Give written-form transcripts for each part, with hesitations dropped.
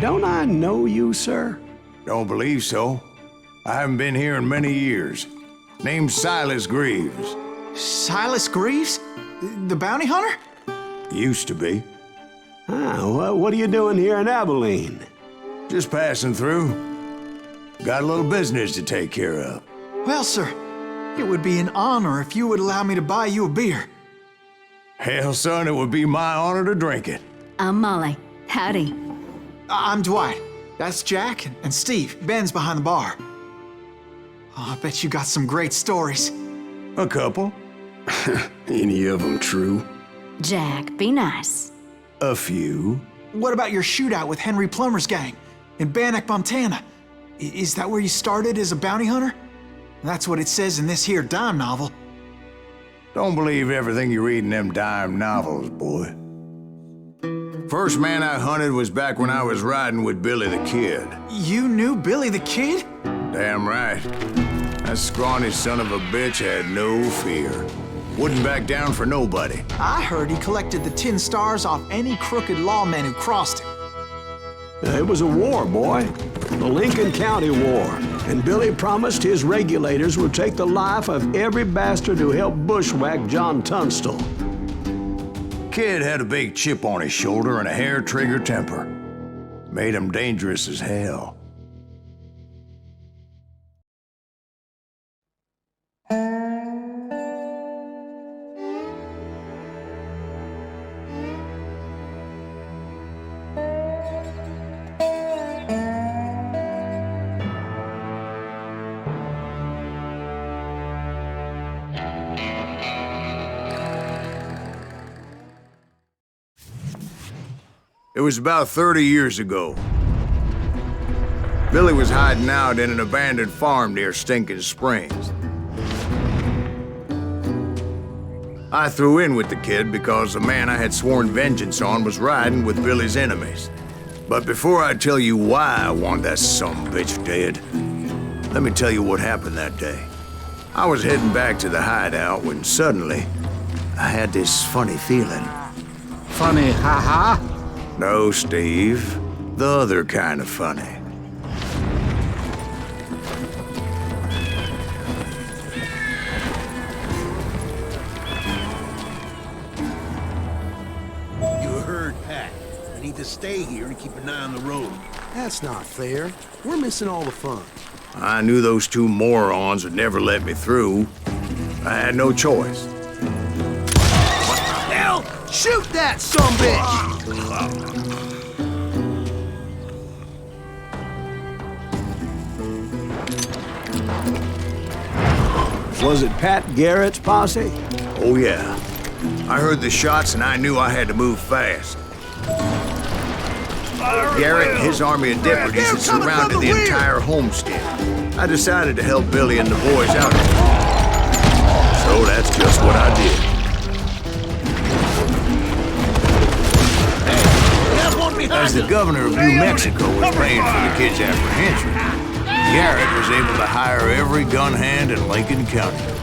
don't I know you, sir? Don't believe so. I haven't been here in many years. Name's Silas Greaves. Silas Greaves? The bounty hunter? Used to be. Well, what are you doing here in Abilene? Just passing through. Got a little business to take care of. Well, sir, it would be an honor if you would allow me to buy you a beer. Hell, son, it would be my honor to drink it. I'm Molly. Howdy. I'm Dwight. That's Jack and Steve. Ben's behind the bar. Oh, I bet you got some great stories. A couple. Any of them true? Jack, be nice. A few. What about your shootout with Henry Plummer's gang in Bannock, Montana? Is that where you started as a bounty hunter? That's what it says in this here dime novel. Don't believe everything you read in them dime novels, boy. First man I hunted was back when I was riding with Billy the Kid. You knew Billy the Kid? Damn right. That scrawny son of a bitch had no fear. Wouldn't back down for nobody. I heard he collected the 10 stars off any crooked lawman who crossed him. It was a war, boy. The Lincoln County War. And Billy promised his regulators would take the life of every bastard who helped bushwhack John Tunstall. Kid had a big chip on his shoulder and a hair-trigger temper. Made him dangerous as hell. It was about 30 years ago. Billy was hiding out in an abandoned farm near Stinking Springs. I threw in with the kid because the man I had sworn vengeance on was riding with Billy's enemies. But before I tell you why I want that sumbitch dead, let me tell you what happened that day. I was heading back to the hideout when suddenly I had this funny feeling. Funny, ha-ha? No, Steve. The other kind of funny. You heard Pat. I need to stay here and keep an eye on the road. That's not fair. We're missing all the fun. I knew those two morons would never let me through. I had no choice. What the hell? Shoot that sumbitch! Was it Pat Garrett's posse? Oh, yeah. I heard the shots and I knew I had to move fast. Garrett and his army of deputies had surrounded the entire homestead. I decided to help Billy and the boys out. So that's just what I did. As the governor of New Mexico was paying for the kid's apprehension, Garrett was able to hire every gun hand in Lincoln County.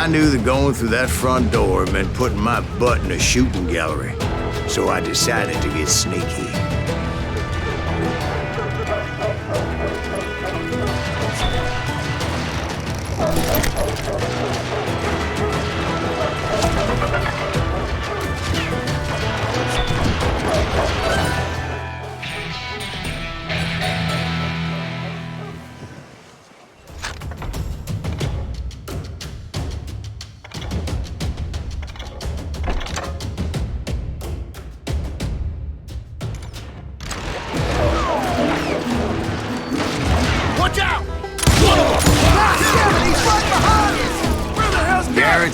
I knew that going through that front door meant putting my butt in a shooting gallery, so I decided to get sneaky.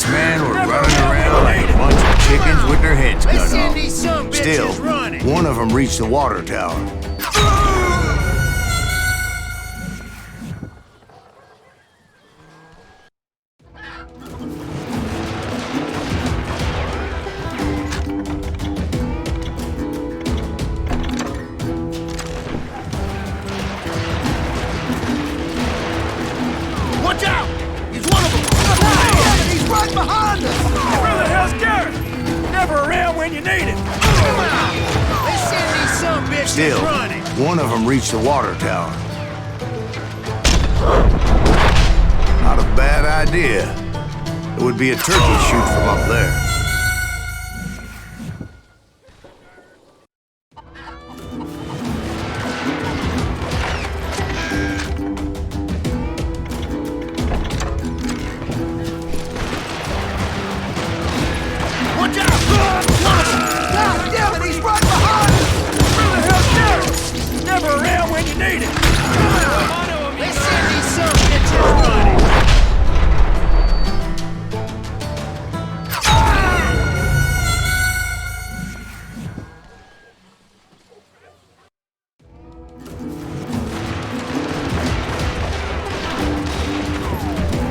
its men were running around like a bunch of chickens with their heads cut off. Still, one of them reached the water tower. Watch out! He's one of them! He's right behind us! Where the hell's Garrett? Never around when you need him! Come on! They send these some bitches Still, running! one of them reached the water tower. Not a bad idea. It would be a turkey shoot from up there. Watch out! God damn it, he's right behind us! Where the hell's Garrett? Never around when you need him! They send these some bitches running!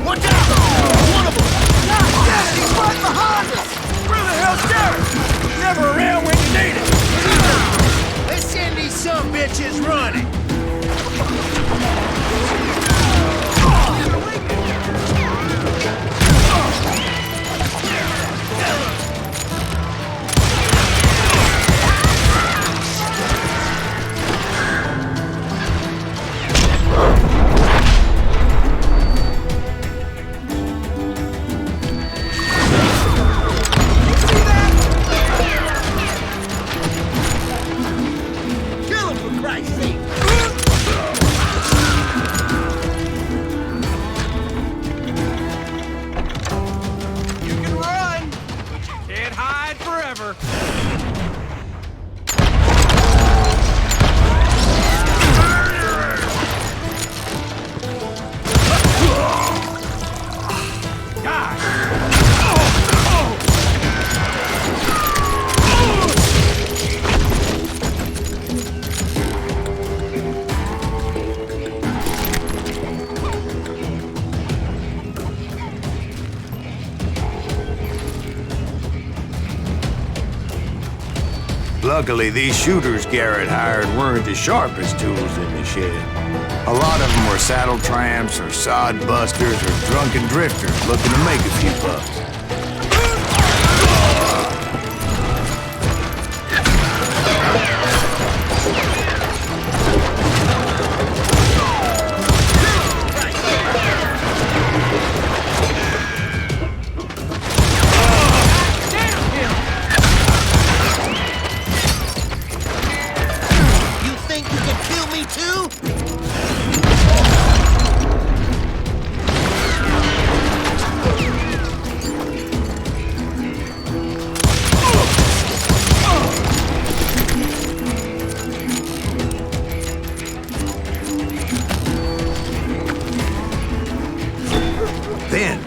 Watch out! One of them! God damn it, he's right behind us! Where the hell's Garrett? Never around when you need him! They send these some bitches running! Kill him for Christ's sake! You can run, but you can't hide forever. Luckily, these shooters Garrett hired weren't the sharpest tools in the shed. A lot of them were saddle tramps or sod busters or drunken drifters looking to make a few bucks. You think you can kill me too? Then,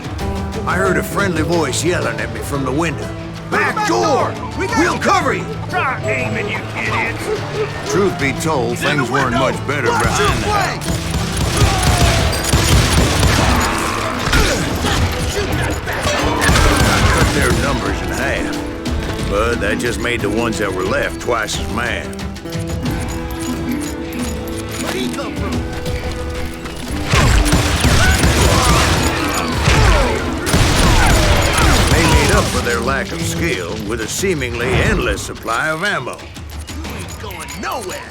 I heard a friendly voice yelling at me from the window. Back door! We'll cover you! Try aiming, you idiots! Truth be told, things weren't much better behind the house. I cut their numbers in half, but that just made the ones that were left twice as mad. Where'd he come from? They made up for their lack of skill with a seemingly endless supply of ammo. You ain't going nowhere!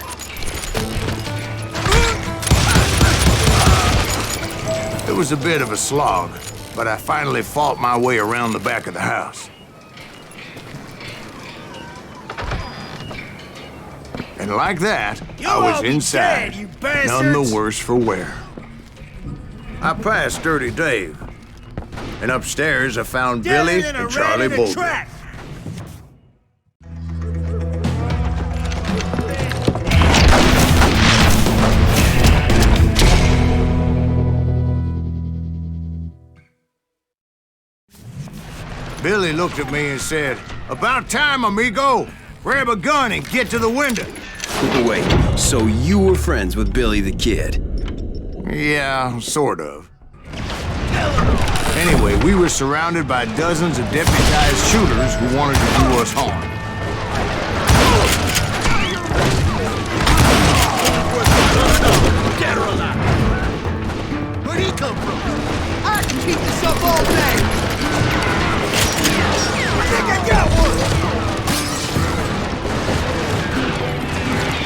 It was a bit of a slog, but I finally fought my way around the back of the house. And like that, I all was be inside, dead, you none bastards! the worse for wear. I passed Dirty Dave, and upstairs I found Billy Dead in a and Charlie rat in a Bolton. trap. Billy looked at me and said, "About time, amigo. Grab a gun and get to the window." Wait, so you were friends with Billy the Kid? Yeah, sort of. Anyway, we were surrounded by dozens of deputized shooters who wanted to do us harm. Dead or alive. Where'd he come from? I can keep this up all day. I think I got one.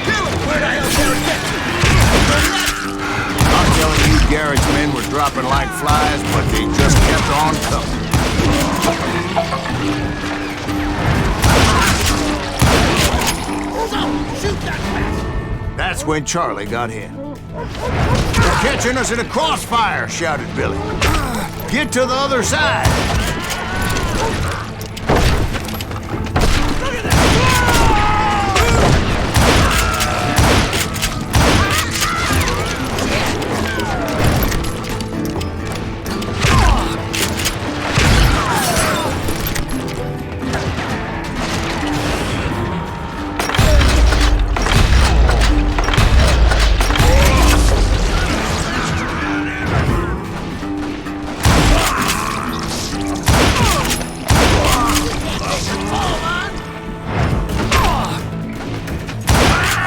Kill him. Where the hell's Garrett get? I'm telling you, Garrett's men were dropping like flies, but they just kept on coming. Hold on. Shoot that bastard. That's when Charlie got hit. "They're catching us in a crossfire," shouted Billy. "Get to the other side."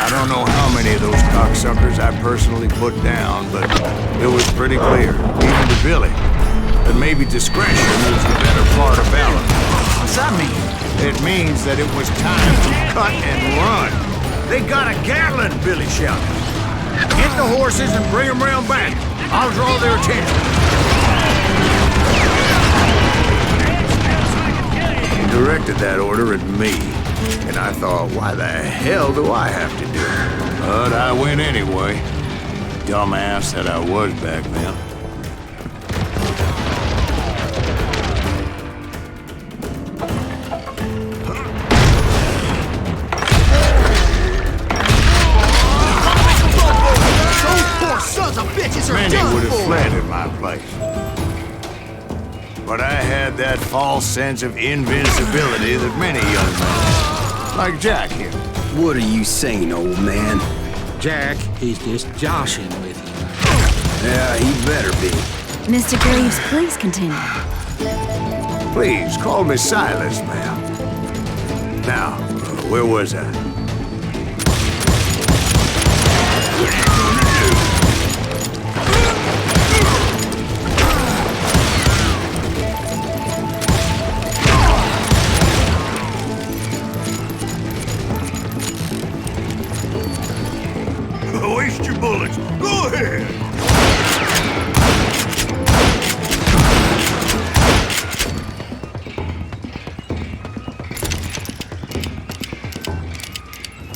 I don't know how many of those cocksuckers I personally put down, but it was pretty clear, even to Billy, that maybe discretion was the better part of valor. What's that mean? It means that it was time to cut and run. "They got a Gatling," Billy shouted. "Get the horses and bring them round back. I'll draw their attention." He directed that order at me, and I thought, why the hell do I have to do it? But I went anyway. Dumbass that I was back then. Those poor sons of bitches are Many done would have for. fled in my place. But I had that false sense of invincibility that many young men, like Jack here. What are you saying, old man? Jack, he's just joshing with you. Yeah, he better be. Mr. Graves, please continue. Please, call me Silas, ma'am. Now, where was I? Waste your bullets. Go ahead.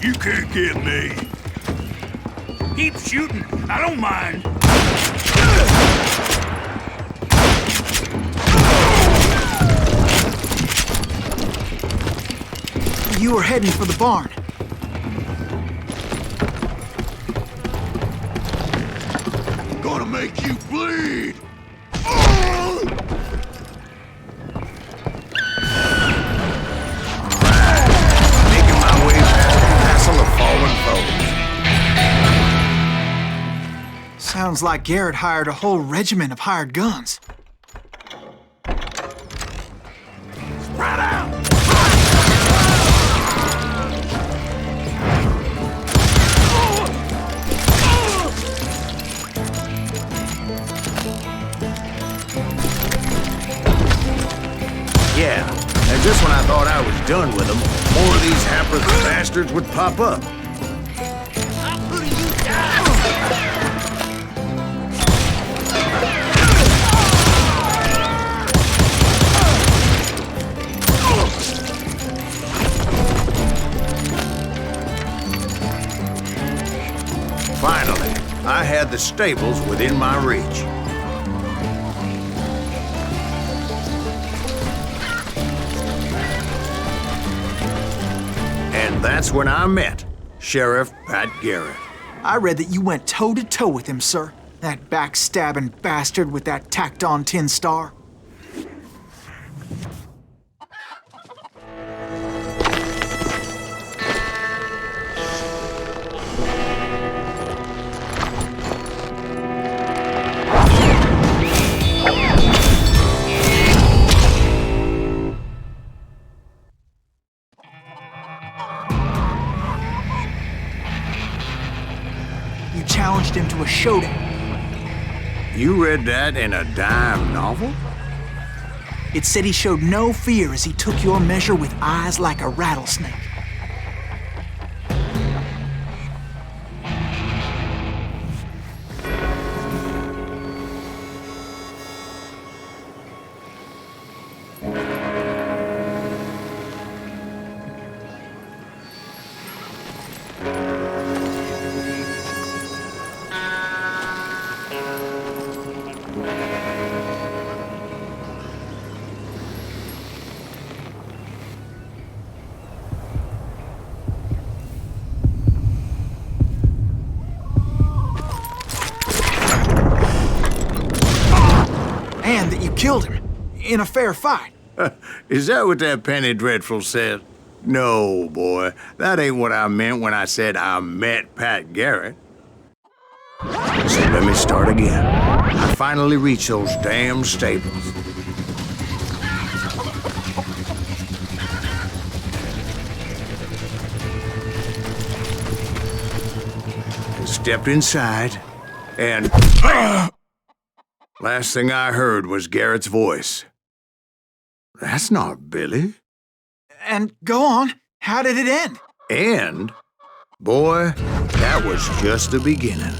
You can't get me. Keep shooting. I don't mind. You were heading for the barn. Gonna make you bleed. Making my way past the castle of fallen foes. Sounds like Garrett hired a whole regiment of hired guns. Spread out. Yeah, and just when I thought I was done with them, more of these hapless bastards would pop up. I'm putting you down. Finally, I had the stables within my reach. And that's when I met Sheriff Pat Garrett. I read that you went toe-to-toe with him, sir. That backstabbing bastard with that tacked-on tin star. a showdown. You read that in a dime novel? It said he showed no fear as he took your measure with eyes like a rattlesnake. And that you killed him in a fair fight. Is that what that Penny Dreadful said? No, boy. That ain't what I meant when I said I met Pat Garrett. So let me start again. I finally reached those damn stables. I stepped inside, and last thing I heard was Garrett's voice. That's not Billy. And go on, how did it end? And, boy, that was just the beginning.